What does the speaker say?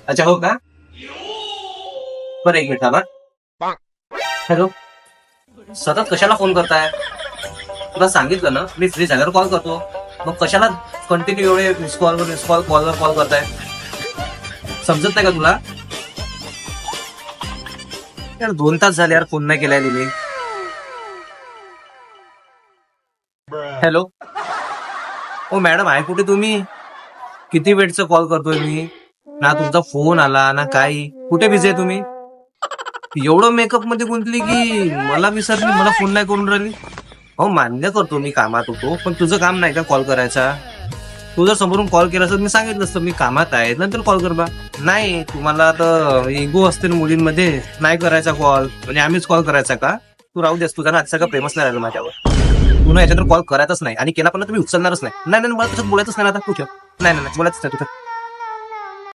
अच्छा हो का? बरं एक मिनिट थांबा. हॅलो, सतत कशाला फोन करताय? तुला सांगितलं ना मी फ्री झाल्यावर कॉल करतो. मग कशाला कंटिन्यू एवढे मिस कॉलवर मिस कॉल कॉलवर कॉल करताय? समजत नाही का तुला? यार 2 तास झाले यार फोन नाही केलाय तुम्ही. हॅलो, ओ मॅडम आहे कुठे तुम्ही? किती वेळचा कॉल करतोय मी, ना तुमचा फोन आला ना काही. कुठे बिझी आहे तुम्ही? एवढं मेकअप मध्ये गुंतली की मला विसरली, मला फोन नाही करून राहिली. हो मान्य करतो मी कामात होतो, पण तुझं काम नाही का कॉल करायचा? तू जर समोरून कॉल केला असत मी सांगितलं असतं मी कामात आहे नंतर कॉल कर बा. नाही तुम्हाला तर इगो असते ना मुलींमध्ये, नाही करायचा कॉल म्हणजे आम्हीच कॉल करायचा का? तू राहू देस, तुझा ना आजचा का प्रेमच नाही राहिलं माझ्यावर. तू ना याच्यानंतर कॉल करायचाच नाही आणि केला पण ना तुम्ही उचलणारच नाही. नाही नाही मला तसं बोलायचंच नाही आता. तू ठेव. नाही नाही बोलायचंच नाही तुझं.